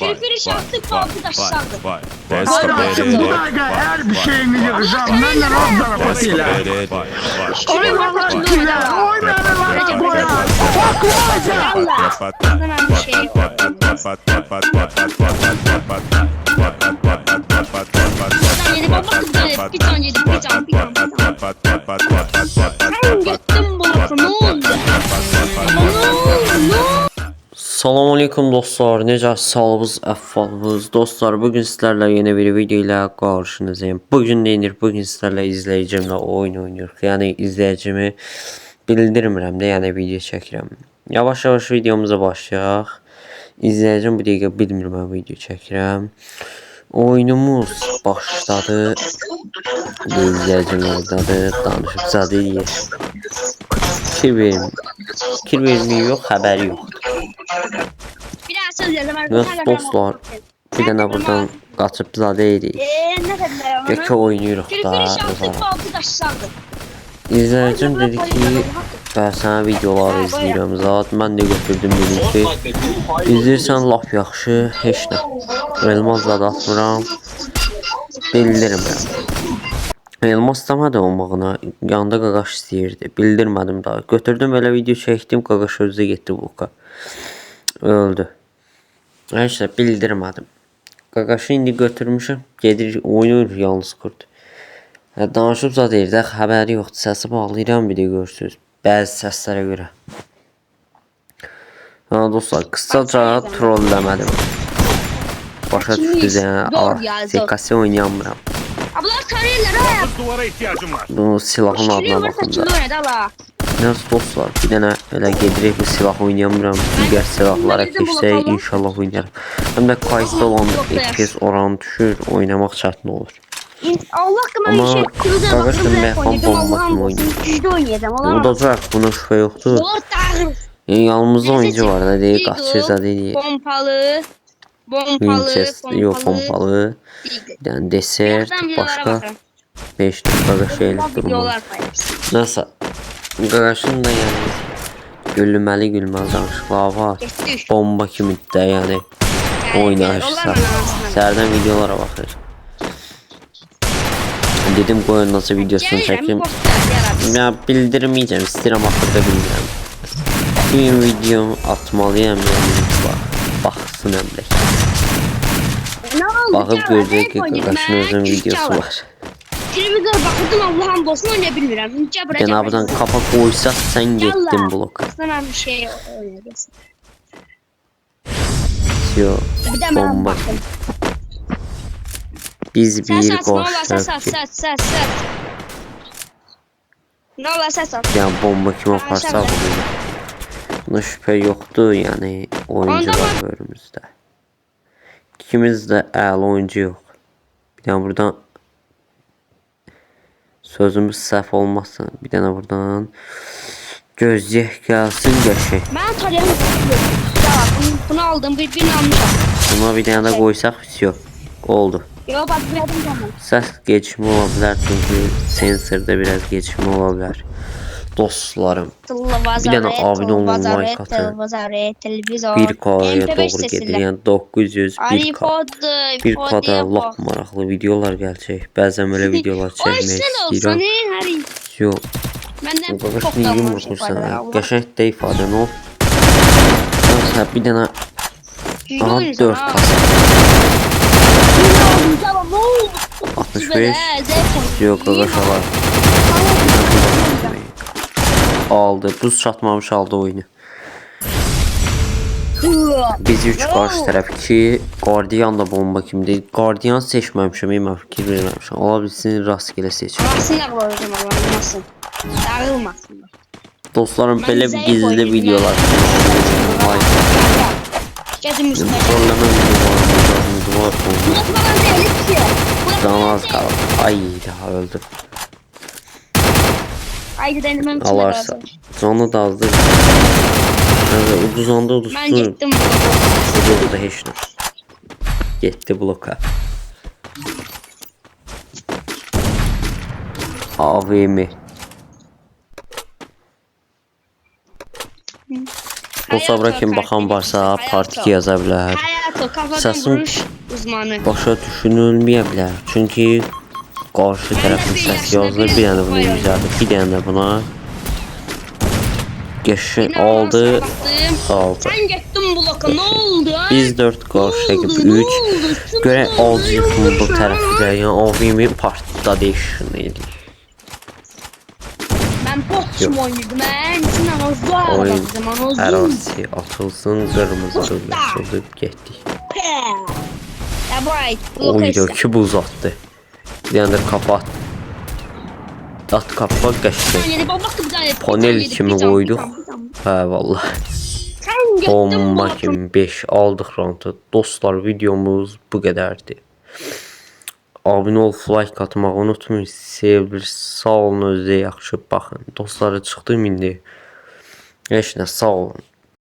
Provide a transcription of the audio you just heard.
Firfiri şartı kaldı da şartı. Her bir şeyini yıkacağım. Benden az zarafasıyla. Oraya bak şimdi Oynarlar koyar. Hemen bir şey yok. Buradan yedi baba kızları. Bir tane yedik bir tane. Sen gittin bu ne oldu? Salam aleykum dostlar, necə sağlığınız, əhvalınız? Dostlar, bugün sizlərlə yeni bir video ilə qarşınızdayım. Bugün neyinir? Bugün sizlərlə izləyicimlə oyun oynuyoruz. Yəni izləyicimi bildirmirəm də, yəni video çəkirəm. Yavaş-yavaş videomuza başlayaq. İzləyicim bu dəqiqə bilmir mən video çəkirəm. Oyunumuz başladı. İzləyicim oradadır, danışıb zad eləyir. Fikir vermiyor, yok, haberi yok. Bir daha söz yazım. Nasıl dostlar? Bir dənə buradan qaçıb zadə edirik. Ne dediler ona? Gökə oynayırıq da. Firfiri şartı kaldı da şartı. İzləyicim dedi ki, ben sana videoları izləyirəm zat. Mən də götürdüm dedim ki, izləyirsən laf yaxşı, heç nə. Elmas zad atmıram. Bildirmirəm. Elmas istəmədi olmağına, yanında qaqaş istəyirdi. Bildirmədim daha. Götürdüm elə video çəkdim, qaqaş özü getdi buka. Öldü. Heç də bildirmədim. Qaqaşı indi götürmüşəm. Gedir, oynayır yalnız qurd. Danışıb zad deyir də, xəbəri yoxdur. Səsi bağlayıram bir də görürsünüz. Bəzi səslərə görə. Dostlar, qısaca trolləmədim. Başa düşdünüz yəni. ZKS oynayamıram. Ablar tarayırlar ha. Duvara ihtiyacım var. Bu silahın adına baxın da. Nasıl dostlar, bir dənə elə gedirik bu silah oynayamıram. Digər silahlara keçsək inşallah oynarım. Həm də kayıtda olan FPS oranı düşür, oynamaq çətin olur. Allah qıma Amma bir şey kırıldı. qaqaşın məhvam bomba kimi oynayır. Güclü oynayacağım. Udacaq, buna şübhə yoxdur. Yəni yanımızda oyuncu var da deyir, qaçır da deyir. Pompalı. Winchester, yox pompalı. Bir dənə desert, başqa 5 qaqaş şeylik durmaz. Nəsə, qaqaşın da yəni gülməli danışıqlar var. Bomba kimi də yəni oynayırsa. Sərdən videolara baxır. Dedim qoyun nasıl videosunu çəkim. Ya bildirməyəcəm, istəyirəm axırda bilmirəm. Bir video atmalıyam yəni baxsın əmrək. Baxıb görəcək ki, qaqaşın özünün videosu var. Televizor baxırdım Allah'ın olsun oynayabilmirəm. Cənabdan kafa qoysaq sən getdin bloka. Sana bir şey oynayacaqsın. Yo, Bir də mən bomba. baxdım. Biz bir Səs qoşduq ki, Ne ola səs at. yəni bomba kimi aparsa bunu. Buna şübhə yoxdur, yəni oyuncu var bölümümüzdə. İkimiz də əla oyuncu yox. Bir dənə buradan sözümüz səhv olmasın. Bir dənə buradan gözləyək gəlsin qəşəng. Mən tarayım. Bunu aldım, birini almışam. Buna bir dənə də qoysaq pis yox. Oldu. Yo bak verdim canım. Səs gecikmə ola bilər çünki sensorda biraz gecikmə ola bilər. Dostlarım, bir dənə abunə olun, like atın. 1K'ya doğru gedir, yəni 900, 1K. 1K'da lap maraqlı videolar gələcək. Bəzən belə videolar çəkmək istəyirəm. Yox, qaqaş niyə yumruqursan? Qəşəng də ifadə nə ol? Nəsə, bir dənə 4 kasa. 65. Yox, qaqaş alar. Aldı. Buz çatmamış aldı oyunu. Biz 3 qarşı tərəf 2. Guardian da bomba kimidir. Guardian seçməmişəm, mən fikir verməmişəm. Ola bilsin rastgele seçim. Rastgele qoyacağım olmasın. Dağılmasın. Dostlarım belə bir gizli videolar. Gədim üstünə. Zorlama videolar. Unutmadan deyil ki. Canım az qalıb. Ay daha öldü. Haydi denemem için Alarsa. Canı da azdır. Uduzanda uduzdu. Ben gittim. Uduzdu heç nə. Getdi bloka. AVM. Dostlar bırakın baxan varsa part 2 yaza bilər. Rahat ol, kafadan Səsim vuruş uzmanı. başa düşülməyə bilər. Çünki qarşı tərəfin səsi yazılır. Bir dənə bunu yüzəldir, bir dənə də buna. Geçin aldı. Aldı. Sen gittin bloka, ne oldu? Biz 4 qarşı rəqib 3. Görə alcıyıqlı bu tərəfdə, yəni AVM partda değişirdi. Ben boksum oynadım, ben içinden o zor Oyun zaman o zor. ərazisi açılsın, qırmızı açılıb getdik. Ya bright, O video ki bu uzatdı. Bir dənə də kapat. At kapat qəşəng. Panel kimi qoyduq. Hə vallahi. Bomba kimi 5 aldıq roundu. Dostlar, videomuz bu qədərdir. Abunə ol, like atmağı unutmayın. Sevir, sağ olun, özünüzə yaxşı baxın. Dostlara çıxdım indi. Heç nə, sağ olun.